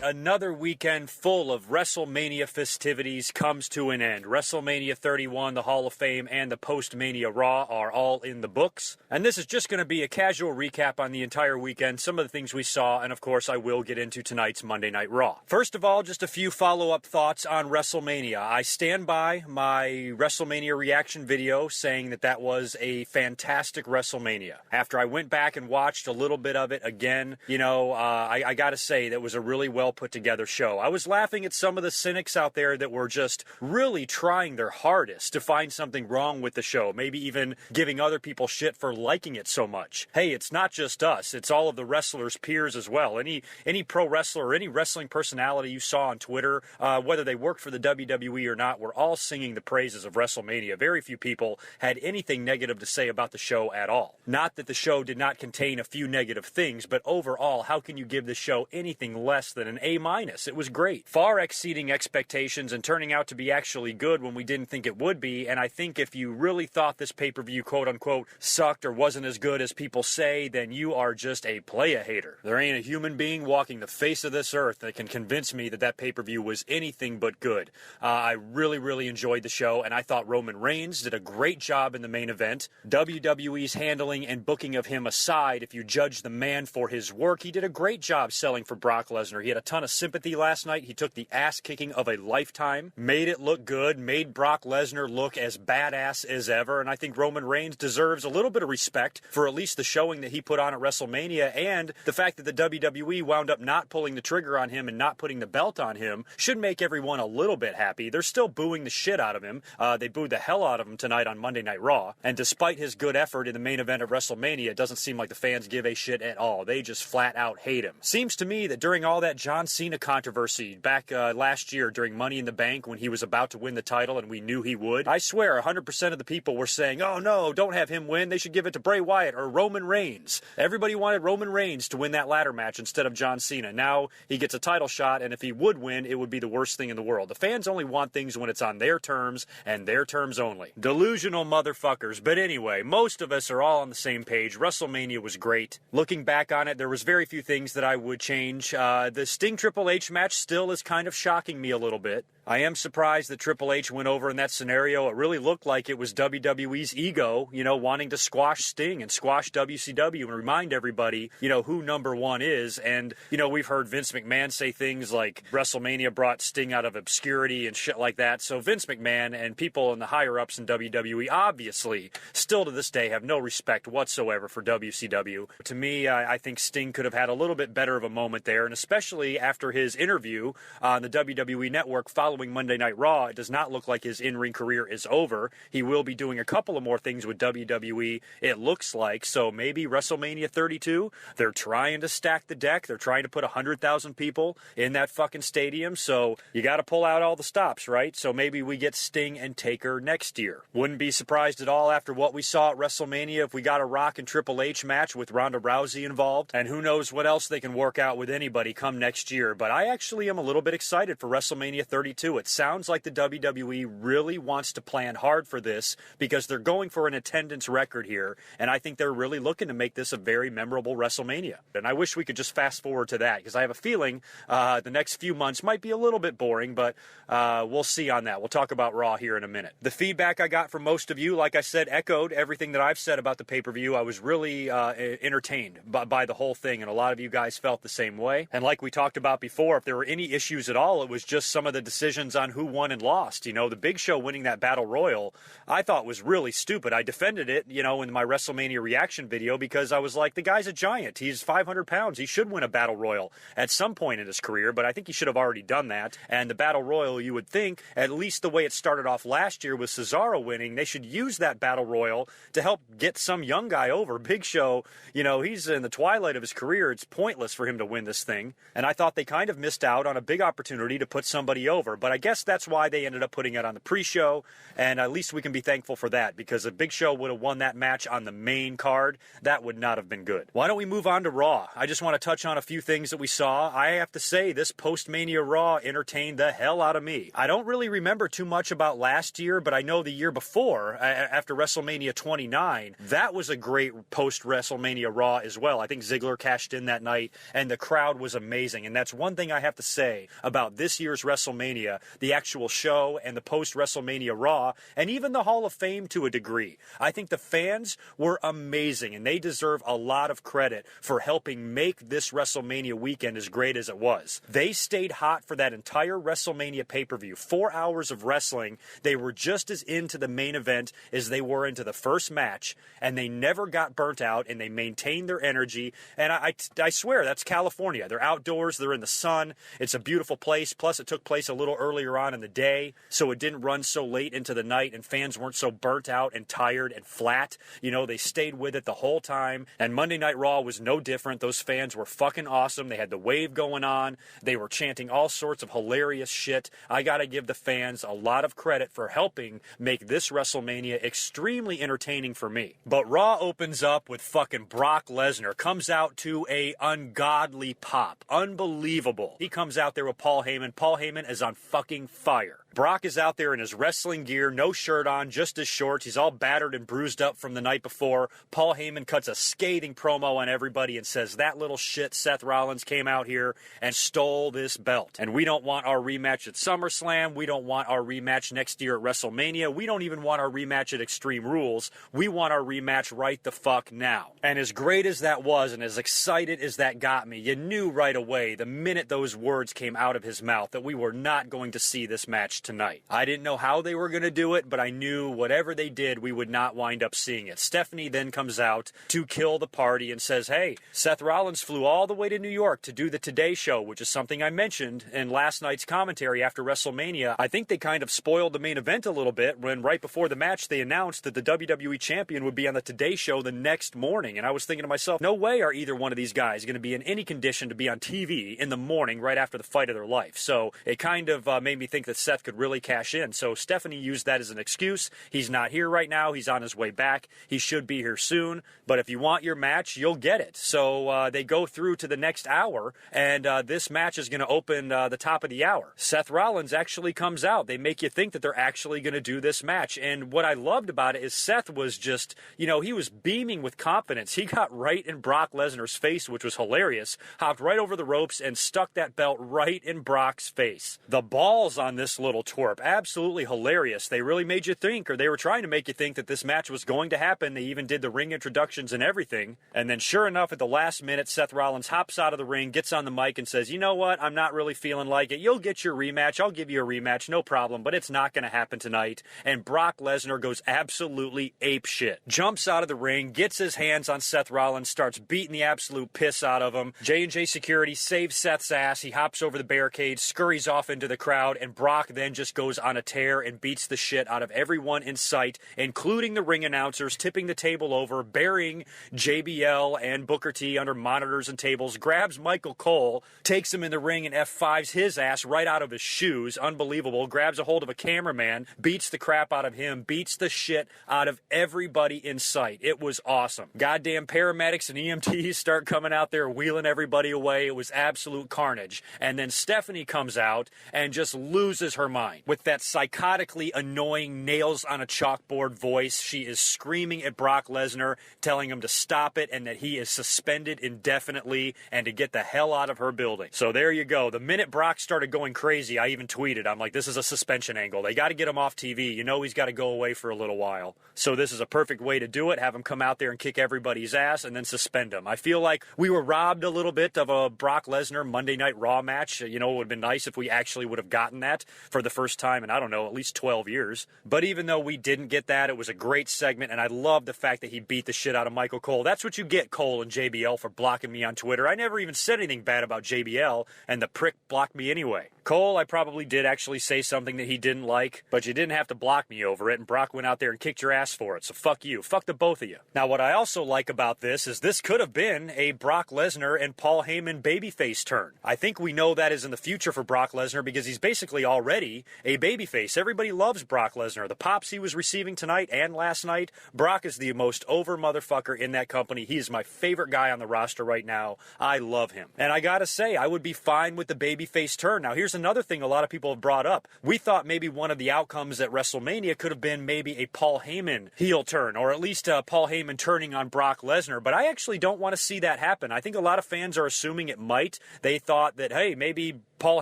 another weekend full of WrestleMania festivities comes to an end. WrestleMania 31, the Hall of Fame, and the Post-Mania Raw are all in the books. And this is just going to be a casual recap on the entire weekend, some of the things we saw, and of course I will get into tonight's Monday Night Raw. First of all, just a few follow-up thoughts on WrestleMania. I stand by my WrestleMania reaction video saying that was a fantastic WrestleMania. After I went back and watched a little bit of it again, I gotta say that was a really well put together show. I was laughing at some of the cynics out there that were just really trying their hardest to find something wrong with the show, maybe even giving other people shit for liking it so much. Hey, it's not just us, it's all of the wrestlers' peers as well. Any pro wrestler or any wrestling personality you saw on Twitter, whether they worked for the WWE or not, were all singing the praises of WrestleMania. Very few people had anything negative to say about the show at all. Not that the show did not contain a few negative things, but overall, how can you give the show anything less than an A-? It was great. Far exceeding expectations and turning out to be actually good when we didn't think it would be, and I think if you really thought this pay-per-view quote-unquote sucked or wasn't as good as people say, then you are just a playa-hater. There ain't a human being walking the face of this earth that can convince me that pay-per-view was anything but good. I really enjoyed the show, and I thought Roman Reigns did a great job in the main event. WWE's handling and booking of him aside, if you judge the man for his work, he did a great job selling for Brock Lesnar. He had a ton of sympathy last night. He took the ass-kicking of a lifetime, made it look good, made Brock Lesnar look as badass as ever, and I think Roman Reigns deserves a little bit of respect for at least the showing that he put on at WrestleMania, and the fact that the WWE wound up not pulling the trigger on him and not putting the belt on him should make everyone a little bit happy. They're still booing the shit out of him. They booed the hell out of him tonight on Monday Night Raw, and despite his good effort in the main event of WrestleMania, it doesn't seem like the fans give a shit at all. They just flat out hate him. Seems to me that during all that John Cena controversy back last year during Money in the Bank when he was about to win the title and we knew he would, I swear 100% of the people were saying, oh no, don't have him win, they should give it to Bray Wyatt or Roman Reigns. Everybody wanted Roman Reigns to win that ladder match instead of John Cena. Now he gets a title shot, and if he would win, it would be the worst thing in the world. The fans only want things when it's on their terms and their terms only. Delusional motherfuckers. But anyway, most of us are all on the same page. WrestleMania was great. Looking back on it, there was very few things that I would change. The Sting Triple H match still is kind of shocking me a little bit. I am surprised that Triple H went over in that scenario. It really looked like it was WWE's ego, wanting to squash Sting and squash WCW and remind everybody, who number one is. And, we've heard Vince McMahon say things like WrestleMania brought Sting out of obscurity and shit like that. So Vince McMahon and people in the higher-ups in WWE obviously still to this day have no respect whatsoever for WCW. To me, I think Sting could have had a little bit better of a moment there, and especially after his interview on the WWE Network following Monday Night Raw, it does not look like his in-ring career is over. He will be doing a couple of more things with WWE, it looks like, so maybe WrestleMania 32, they're trying to stack the deck, they're trying to put 100,000 people in that fucking stadium, so you gotta pull out all the stops, right? So maybe we get Sting and Taker next year. Wouldn't be surprised at all after what we saw at WrestleMania if we got a Rock and Triple H match with Ronda Rousey involved, and who knows what else they can work out with anybody come next year, but I actually am a little bit excited for WrestleMania 32. It sounds like the WWE really wants to plan hard for this because they're going for an attendance record here, and I think they're really looking to make this a very memorable WrestleMania. And I wish we could just fast forward to that because I have a feeling the next few months might be a little bit boring, but we'll see on that. We'll talk about Raw here in a minute. The feedback I got from most of you, like I said, echoed everything that I've said about the pay-per-view. I was really entertained by the whole thing, and a lot of you guys felt the same way. And like we talked about before, if there were any issues at all, it was just some of the decisions on who won and lost. The Big Show winning that Battle Royal, I thought was really stupid. I defended it, in my WrestleMania reaction video because I was like, the guy's a giant. He's 500 pounds. He should win a Battle Royal at some point in his career, but I think he should have already done that. And the Battle Royal, you would think, at least the way it started off last year with Cesaro winning, they should use that Battle Royal to help get some young guy over. Big Show, he's in the twilight of his career. It's pointless for him to win this thing. And I thought they kind of missed out on a big opportunity to put somebody over. But I guess that's why they ended up putting it on the pre-show, and at least we can be thankful for that, because if Big Show would have won that match on the main card, that would not have been good. Why don't we move on to Raw? I just want to touch on a few things that we saw. I have to say, this post-Mania Raw entertained the hell out of me. I don't really remember too much about last year, but I know the year before, after WrestleMania 29, that was a great post-WrestleMania Raw as well. I think Ziggler cashed in that night, and the crowd was amazing, and that's one thing I have to say about this year's WrestleMania, the actual show and the post-WrestleMania Raw, and even the Hall of Fame to a degree. I think the fans were amazing, and they deserve a lot of credit for helping make this WrestleMania weekend as great as it was. They stayed hot for that entire WrestleMania pay-per-view. 4 hours of wrestling. They were just as into the main event as they were into the first match, and they never got burnt out, and they maintained their energy. And I swear, that's California. They're outdoors. They're in the sun. It's a beautiful place. Plus, it took place a little earlier on in the day, so it didn't run so late into the night, and fans weren't so burnt out and tired and flat. You know, they stayed with it the whole time, and Monday Night Raw was no different. Those fans were fucking awesome. They had the wave going on. They were chanting all sorts of hilarious shit. I gotta give the fans a lot of credit for helping make this WrestleMania extremely entertaining for me. But Raw opens up with fucking Brock Lesnar. Comes out to a ungodly pop. Unbelievable. He comes out there with Paul Heyman. Paul Heyman is on fucking fire. Brock is out there in his wrestling gear, no shirt on, just his shorts. He's all battered and bruised up from the night before. Paul Heyman cuts a scathing promo on everybody and says, that little shit Seth Rollins came out here and stole this belt. And we don't want our rematch at SummerSlam. We don't want our rematch next year at WrestleMania. We don't even want our rematch at Extreme Rules. We want our rematch right the fuck now. And as great as that was and as excited as that got me, you knew right away the minute those words came out of his mouth that we were not going to see this match tonight. I didn't know how they were going to do it, but I knew whatever they did, we would not wind up seeing it. Stephanie then comes out to kill the party and says, hey, Seth Rollins flew all the way to New York to do the Today Show, which is something I mentioned in last night's commentary after WrestleMania. I think they kind of spoiled the main event a little bit when right before the match they announced that the WWE Champion would be on the Today Show the next morning. And I was thinking to myself, no way are either one of these guys going to be in any condition to be on TV in the morning right after the fight of their life. So it kind of made me think that Seth could really cash in. So Stephanie used that as an excuse. He's not here right now. He's on his way back. He should be here soon. But if you want your match, you'll get it. So they go through to the next hour, and this match is going to open the top of the hour. Seth Rollins actually comes out. They make you think that they're actually going to do this match. And what I loved about it is Seth was just, he was beaming with confidence. He got right in Brock Lesnar's face, which was hilarious, hopped right over the ropes and stuck that belt right in Brock's face. The balls on this little twerp, absolutely hilarious. They really made you think, or they were trying to make you think that this match was going to happen. They even did the ring introductions and everything. And then sure enough, at the last minute, Seth Rollins hops out of the ring, gets on the mic and says, you know what? I'm not really feeling like it. You'll get your rematch. I'll give you a rematch. No problem. But it's not going to happen tonight. And Brock Lesnar goes absolutely apeshit. Jumps out of the ring, gets his hands on Seth Rollins, starts beating the absolute piss out of him. J&J security saves Seth's ass. He hops over the barricade, scurries off into the crowd, and Brock then just goes on a tear and beats the shit out of everyone in sight, including the ring announcers, tipping the table over, burying JBL and Booker T under monitors and tables, grabs Michael Cole, takes him in the ring and F5s his ass right out of his shoes. Unbelievable. Grabs a hold of a cameraman, beats the crap out of him, beats the shit out of everybody in sight. It was awesome. Goddamn paramedics and EMTs start coming out there wheeling everybody away. It was absolute carnage. And then Stephanie comes out and just loses her mind. With that psychotically annoying nails on a chalkboard voice, she is screaming at Brock Lesnar, telling him to stop it and that he is suspended indefinitely and to get the hell out of her building. So there you go. The minute Brock started going crazy, I even tweeted, I'm like, this is a suspension angle. They got to get him off TV. He's got to go away for a little while. So this is a perfect way to do it. Have him come out there and kick everybody's ass and then suspend him. I feel like we were robbed a little bit of a Brock Lesnar Monday Night Raw match. It would have been nice if we actually would have gotten that for the first time in, at least 12 years. But even though we didn't get that, it was a great segment, and I love the fact that he beat the shit out of Michael Cole. That's what you get, Cole and JBL, for blocking me on Twitter. I never even said anything bad about JBL, and the prick blocked me anyway. Cole, I probably did actually say something that he didn't like, but you didn't have to block me over it, and Brock went out there and kicked your ass for it, so fuck you. Fuck the both of you. Now, what I also like about this is this could have been a Brock Lesnar and Paul Heyman babyface turn. I think we know that is in the future for Brock Lesnar because he's basically already a babyface. Everybody loves Brock Lesnar. The pops he was receiving tonight and last night, Brock is the most over motherfucker in that company. He is my favorite guy on the roster right now. I love him. And I gotta say, I would be fine with the babyface turn. Now, here's another thing a lot of people have brought up. We thought maybe one of the outcomes at WrestleMania could have been maybe a Paul Heyman heel turn, or at least Paul Heyman turning on Brock Lesnar, but I actually don't want to see that happen. I think a lot of fans are assuming it might. They thought that, hey, maybe Paul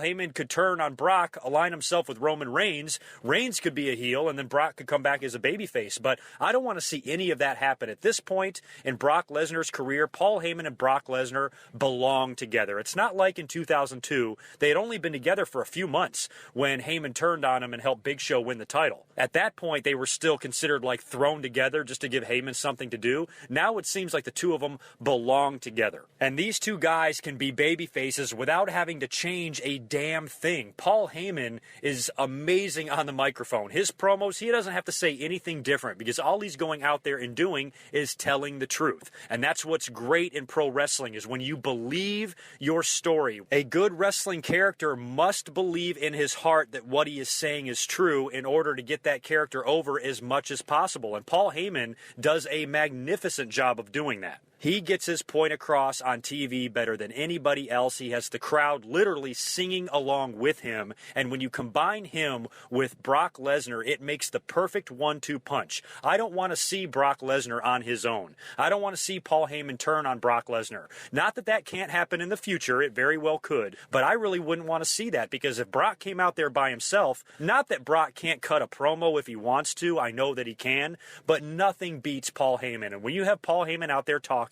Heyman could turn on Brock, align himself with Roman Reigns. Reigns could be a heel, and then Brock could come back as a babyface. But I don't want to see any of that happen. At this point in Brock Lesnar's career, Paul Heyman and Brock Lesnar belong together. It's not like in 2002. They had only been together for a few months when Heyman turned on him and helped Big Show win the title. At that point, they were still considered like thrown together just to give Heyman something to do. Now it seems like the two of them belong together. And these two guys can be babyfaces without having to change a damn thing. Paul Heyman is amazing on the microphone. His promos, he doesn't have to say anything different because all he's going out there and doing is telling the truth. And that's what's great in pro wrestling, is when you believe your story. A good wrestling character must believe in his heart that what he is saying is true in order to get that character over as much as possible. And Paul Heyman does a magnificent job of doing that. He gets his point across on TV better than anybody else. He has the crowd literally singing along with him. And when you combine him with Brock Lesnar, it makes the perfect 1-2 punch. I don't want to see Brock Lesnar on his own. I don't want to see Paul Heyman turn on Brock Lesnar. Not that that can't happen in the future. It very well could. But I really wouldn't want to see that, because if Brock came out there by himself, not that Brock can't cut a promo if he wants to. I know that he can. But nothing beats Paul Heyman. And when you have Paul Heyman out there talking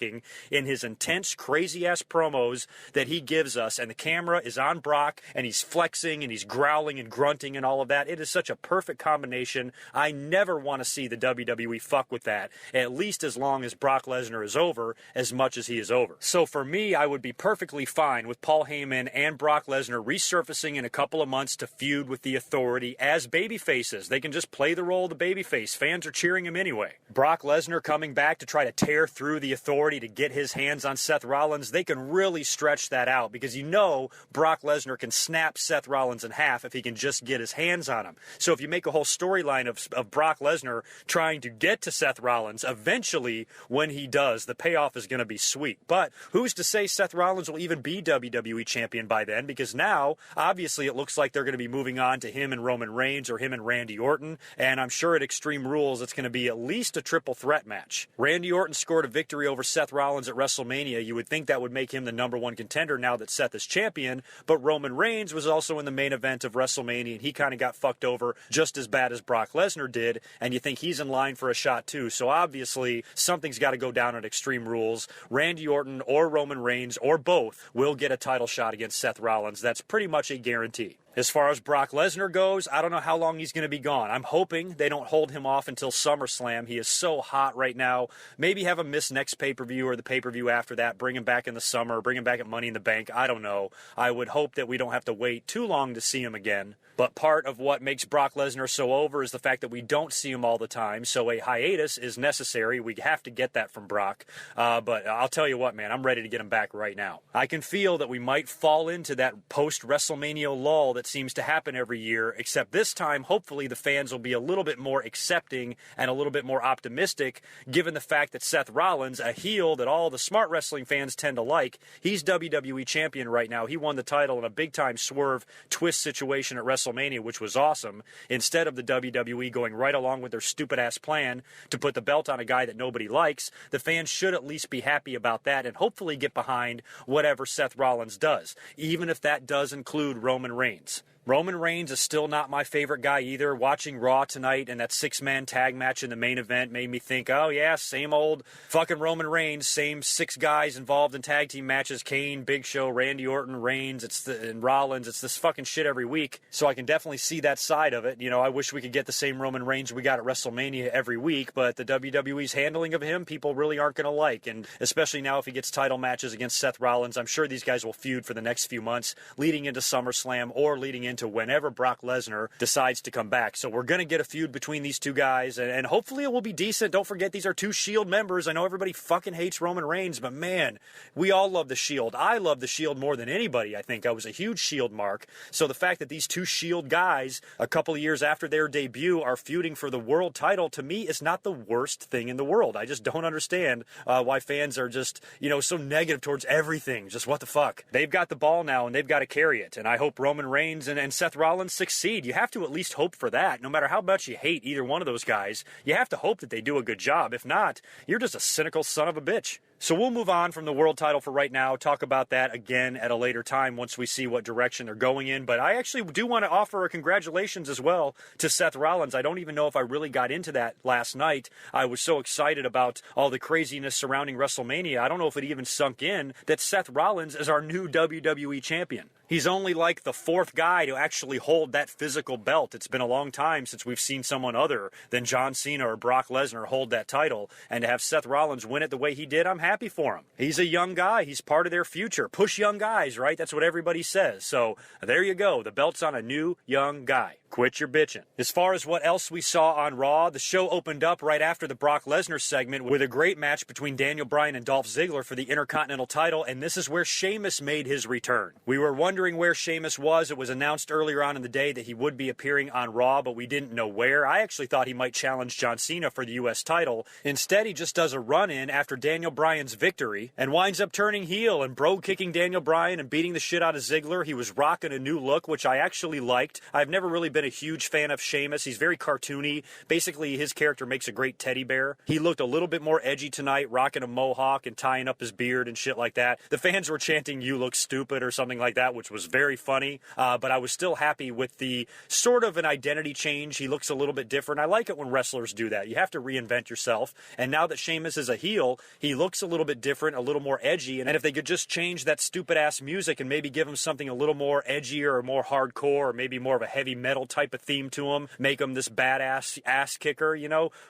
in his intense, crazy-ass promos that he gives us, and the camera is on Brock, and he's flexing, and he's growling and grunting and all of that, it is such a perfect combination. I never want to see the WWE fuck with that, at least as long as Brock Lesnar is over, as much as he is over. So for me, I would be perfectly fine with Paul Heyman and Brock Lesnar resurfacing in a couple of months to feud with the Authority as babyfaces. They can just play the role of the babyface. Fans are cheering him anyway. Brock Lesnar coming back to try to tear through the Authority to get his hands on Seth Rollins, they can really stretch that out, because you know Brock Lesnar can snap Seth Rollins in half if he can just get his hands on him. So if you make a whole storyline of Brock Lesnar trying to get to Seth Rollins, eventually when he does, the payoff is going to be sweet. But who's to say Seth Rollins will even be WWE champion by then? Because now, obviously, it looks like they're going to be moving on to him and Roman Reigns, or him and Randy Orton, and I'm sure at Extreme Rules it's going to be at least a triple threat match. Randy Orton scored a victory over Seth Rollins at WrestleMania. You would think that would make him the #1 contender now that Seth is champion, but Roman Reigns was also in the main event of WrestleMania, and he kind of got fucked over just as bad as Brock Lesnar did, and you think he's in line for a shot too. So obviously, something's got to go down at Extreme Rules. Randy Orton or Roman Reigns, or both, will get a title shot against Seth Rollins. That's pretty much a guarantee. As far as Brock Lesnar goes, I don't know how long he's going to be gone. I'm hoping they don't hold him off until SummerSlam. He is so hot right now. Maybe have him miss next pay-per-view or the pay-per-view after that. Bring him back in the summer. Bring him back at Money in the Bank. I don't know. I would hope that we don't have to wait too long to see him again. But part of what makes Brock Lesnar so over is the fact that we don't see him all the time. So a hiatus is necessary. We have to get that from Brock. But I'll tell you what, man, I'm ready to get him back right now. I can feel that we might fall into that post-WrestleMania lull that seems to happen every year, except this time, hopefully, the fans will be a little bit more accepting and a little bit more optimistic, given the fact that Seth Rollins, a heel that all the smart wrestling fans tend to like, he's WWE champion right now. He won the title in a big-time swerve twist situation at WrestleMania, which was awesome, instead of the WWE going right along with their stupid-ass plan to put the belt on a guy that nobody likes. The fans should at least be happy about that and hopefully get behind whatever Seth Rollins does, even if that does include Roman Reigns. Roman Reigns is still not my favorite guy either. Watching Raw tonight and that 6-man tag match in the main event made me think, oh yeah, same old fucking Roman Reigns, same 6 guys involved in tag team matches, Kane, Big Show, Randy Orton, Reigns, and Rollins. It's this fucking shit every week. So I can definitely see that side of it. You know, I wish we could get the same Roman Reigns we got at WrestleMania every week, but the WWE's handling of him, people really aren't going to like. And especially now if he gets title matches against Seth Rollins, I'm sure these guys will feud for the next few months, leading into SummerSlam or leading into into whenever Brock Lesnar decides to come back. So we're going to get a feud between these two guys, and hopefully it will be decent. Don't forget, these are two Shield members. I know everybody fucking hates Roman Reigns, but man, we all love the Shield. I love the Shield more than anybody, I think. I was a huge Shield mark. So the fact that these two Shield guys, a couple of years after their debut, are feuding for the world title, to me, is not the worst thing in the world. I just don't understand why fans are just, so negative towards everything. Just what the fuck? They've got the ball now, and they've got to carry it. And I hope Roman Reigns and Seth Rollins succeed. You have to at least hope for that. No matter how much you hate either one of those guys, you have to hope that they do a good job. If not, you're just a cynical son of a bitch. So we'll move on from the world title for right now, talk about that again at a later time once we see what direction they're going in. But I actually do want to offer a congratulations as well to Seth Rollins. I don't even know if I really got into that last night. I was so excited about all the craziness surrounding WrestleMania. I don't know if it even sunk in that Seth Rollins is our new WWE champion. He's only like the fourth guy to actually hold that physical belt. It's been a long time since we've seen someone other than John Cena or Brock Lesnar hold that title. And to have Seth Rollins win it the way he did, I'm happy for him. He's a young guy. He's part of their future. Push young guys, right? That's what everybody says. So there you go. The belt's on a new young guy. Quit your bitching. As far as what else we saw on Raw, the show opened up right after the Brock Lesnar segment with a great match between Daniel Bryan and Dolph Ziggler for the Intercontinental title, and this is where Sheamus made his return. We were wondering where Sheamus was. It was announced earlier on in the day that he would be appearing on Raw, but we didn't know where. I actually thought he might challenge John Cena for the U.S. title. Instead, he just does a run-in after Daniel Bryan's victory and winds up turning heel and bro-kicking Daniel Bryan and beating the shit out of Ziggler. He was rocking a new look, which I actually liked. I've never really been a huge fan of Sheamus. He's very cartoony. Basically, his character makes a great teddy bear. He looked a little bit more edgy tonight, rocking a mohawk and tying up his beard and shit like that. The fans were chanting, "You look stupid," or something like that, which was very funny. But I was still happy with the sort of an identity change. He looks a little bit different. I like it when wrestlers do that. You have to reinvent yourself. And now that Sheamus is a heel, he looks a little bit different, a little more edgy. And if they could just change that stupid-ass music and maybe give him something a little more edgier or more hardcore or maybe more of a heavy metal type of theme to him, make him this badass ass kicker,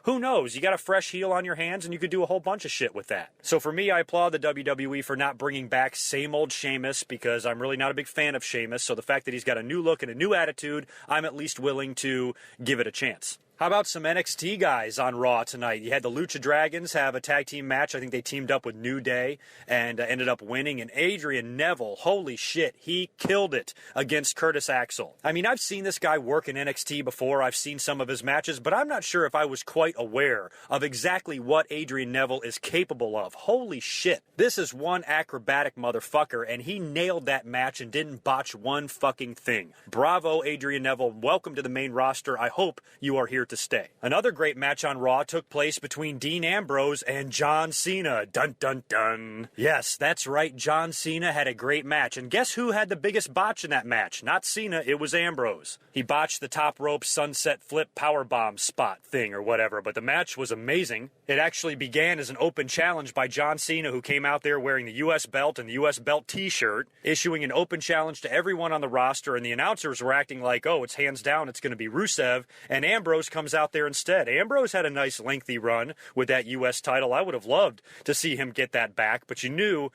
who knows? You got a fresh heel on your hands and you could do a whole bunch of shit with that. So for me, I applaud the WWE for not bringing back same old Sheamus because I'm really not a big fan of Sheamus. So the fact that he's got a new look and a new attitude, I'm at least willing to give it a chance. How about some NXT guys on Raw tonight? You had the Lucha Dragons have a tag team match. I think they teamed up with New Day and ended up winning. And Adrian Neville, holy shit, he killed it against Curtis Axel. I mean, I've seen this guy work in NXT before. I've seen some of his matches, but I'm not sure if I was quite aware of exactly what Adrian Neville is capable of. Holy shit. This is one acrobatic motherfucker, and he nailed that match and didn't botch one fucking thing. Bravo, Adrian Neville. Welcome to the main roster. I hope you are here to stay. Another great match on Raw took place between Dean Ambrose and John Cena. Dun dun dun. Yes, that's right. John Cena had a great match. And guess who had the biggest botch in that match? Not Cena, it was Ambrose. He botched the top rope sunset flip powerbomb spot thing or whatever, but the match was amazing. It actually began as an open challenge by John Cena, who came out there wearing the U.S. belt and the U.S. belt t-shirt, issuing an open challenge to everyone on the roster, and the announcers were acting like, oh, it's hands down, it's going to be Rusev, and Ambrose comes out there instead. Ambrose had a nice lengthy run with that U.S. title. I would have loved to see him get that back, but you knew,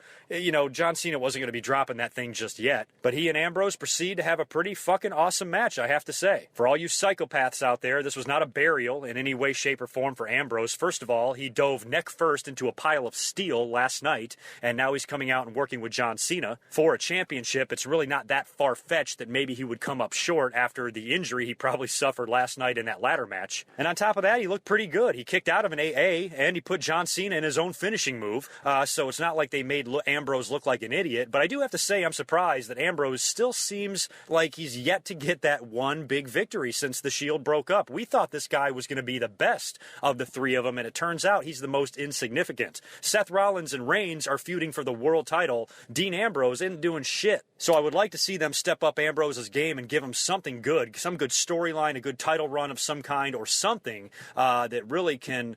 John Cena wasn't going to be dropping that thing just yet. But he and Ambrose proceed to have a pretty fucking awesome match, I have to say. For all you psychopaths out there, this was not a burial in any way, shape, or form for Ambrose. First of all, he dove neck first into a pile of steel last night, and now he's coming out and working with John Cena for a championship. It's really not that far-fetched that maybe he would come up short after the injury he probably suffered last night in that ladder match. And on top of that, he looked pretty good. He kicked out of an AA, and he put John Cena in his own finishing move. So it's not like they made Ambrose look like an idiot. But I do have to say I'm surprised that Ambrose still seems like he's yet to get that one big victory since the Shield broke up. We thought this guy was going to be the best of the three of them, and it turns out he's the most insignificant. Seth Rollins and Reigns are feuding for the world title. Dean Ambrose isn't doing shit. So I would like to see them step up Ambrose's game and give him something good, some good storyline, a good title run of some kind. kind or something that really can,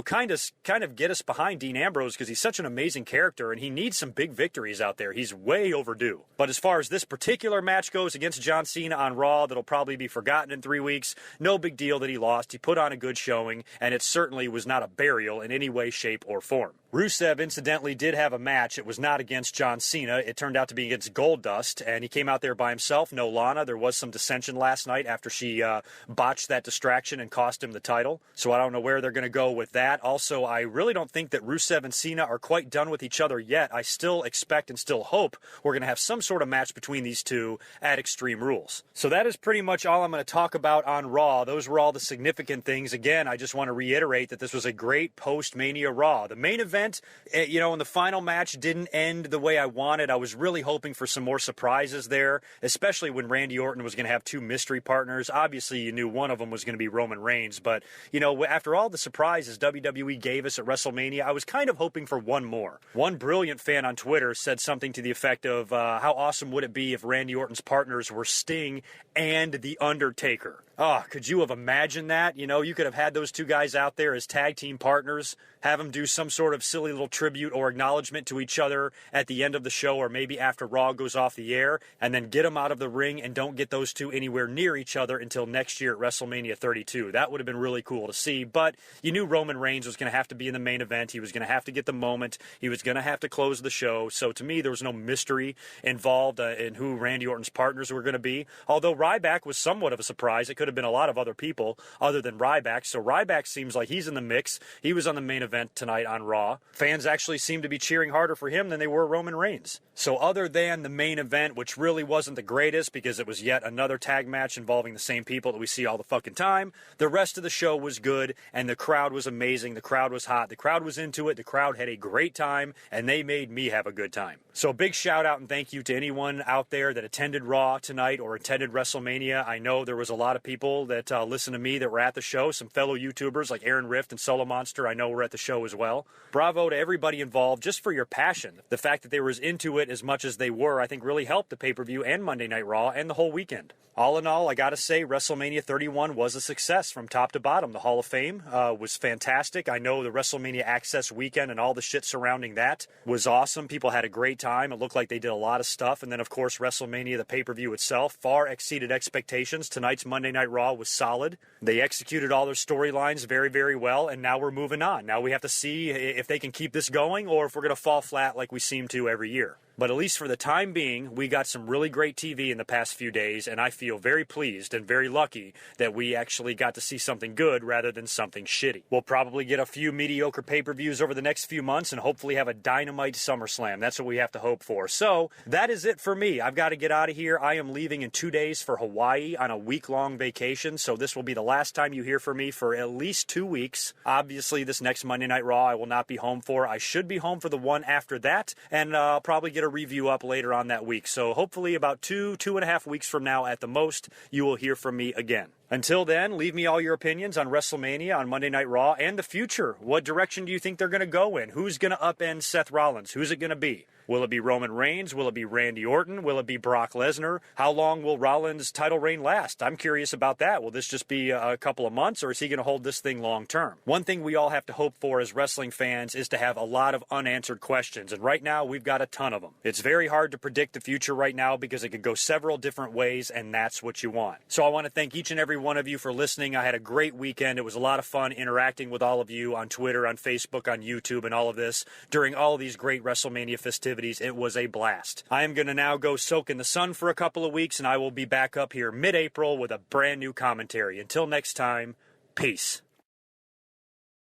kind of get us behind Dean Ambrose, because he's such an amazing character and he needs some big victories out there. He's way overdue. But as far as this particular match goes against John Cena on Raw, that'll probably be forgotten in 3 weeks. No big deal that he lost. He put on a good showing, and it certainly was not a burial in any way, shape, or form. Rusev, incidentally, did have a match. It was not against John Cena. It turned out to be against Goldust, and he came out there by himself. No Lana. There was some dissension last night after she botched that distraction and cost him the title. So I don't know where they're going to go with that. Also, I really don't think that Rusev and Cena are quite done with each other yet. I still expect and still hope we're going to have some sort of match between these two at Extreme Rules. So that is pretty much all I'm going to talk about on Raw. Those were all the significant things. Again, I just want to reiterate that this was a great post-Mania Raw. The main event, in the final match didn't end the way I wanted. I was really hoping for some more surprises there, especially when Randy Orton was going to have two mystery partners. Obviously, you knew one of them was going to be Roman Reigns, but, after all the surprises WWE gave us at WrestleMania, I was kind of hoping for one more. One brilliant fan on Twitter said something to the effect of, how awesome would it be if Randy Orton's partners were Sting and The Undertaker? Oh, could you have imagined that? You could have had those two guys out there as tag team partners, have them do some sort of silly little tribute or acknowledgement to each other at the end of the show, or maybe after Raw goes off the air, and then get them out of the ring and don't get those two anywhere near each other until next year at WrestleMania 32. That would have been really cool to see, but you knew Roman Reigns was going to have to be in the main event. He was going to have to get the moment. He was going to have to close the show. So to me, there was no mystery involved in who Randy Orton's partners were going to be, although Ryback was somewhat of a surprise. It could have been a lot of other people other than Ryback, so Ryback seems like he's in the mix. He was on the main event tonight on Raw. Fans actually seem to be cheering harder for him than they were Roman Reigns. So other than the main event, which really wasn't the greatest because it was yet another tag match involving the same people that we see all the fucking time, the rest of the show was good, and the crowd was amazing. The crowd was hot. The crowd was into it. The crowd had a great time, and they made me have a good time. So a big shout out and thank you to anyone out there that attended Raw tonight or attended WrestleMania. I know there was a lot of people that listen to me that were at the show. Some fellow YouTubers like Aaron Rift and Solo Monster I know were at the show as well. Bravo to everybody involved just for your passion. The fact that they were as into it as much as they were, I think really helped the pay-per-view and Monday Night Raw and the whole weekend. All in all, I gotta say, WrestleMania 31 was a success from top to bottom. The Hall of Fame was fantastic. I know the WrestleMania Access weekend and all the shit surrounding that was awesome. People had a great time. It looked like they did a lot of stuff. And then, of course, WrestleMania, the pay-per-view itself, far exceeded expectations. Tonight's Monday Night Raw was solid. They executed all their storylines very, very well, and now we're moving on. Now we have to see if they can keep this going or if we're going to fall flat like we seem to every year. But at least for the time being, we got some really great TV in the past few days, and I feel very pleased and very lucky that we actually got to see something good rather than something shitty. We'll probably get a few mediocre pay-per-views over the next few months and hopefully have a dynamite SummerSlam. That's what we have to hope for. So that is it for me. I've got to get out of here. I am leaving in 2 days for Hawaii on a week-long vacation, so this will be the last time you hear from me for at least 2 weeks. Obviously, this next Monday Night Raw I will not be home for. I should be home for the one after that, and I'll probably get a review up later on that week. So hopefully about 2.5 weeks from now at the most, you will hear from me again. Until then, leave me all your opinions on WrestleMania, on Monday Night Raw, and the future. What direction do you think they're going to go in? Who's going to upend Seth Rollins? Who's it going to be? Will it be Roman Reigns? Will it be Randy Orton? Will it be Brock Lesnar? How long will Rollins' title reign last? I'm curious about that. Will this just be a couple of months, or is he going to hold this thing long term? One thing we all have to hope for as wrestling fans is to have a lot of unanswered questions, and right now we've got a ton of them. It's very hard to predict the future right now because it could go several different ways, and that's what you want. So I want to thank each and every one of you for listening. I had a great weekend. It was a lot of fun interacting with all of you on Twitter, on Facebook, on YouTube, and all of this during all of these great WrestleMania festivities. It was a blast. I am going to now go soak in the sun for a couple of weeks, and I will be back up here mid-April with a brand new commentary. Until next time, peace.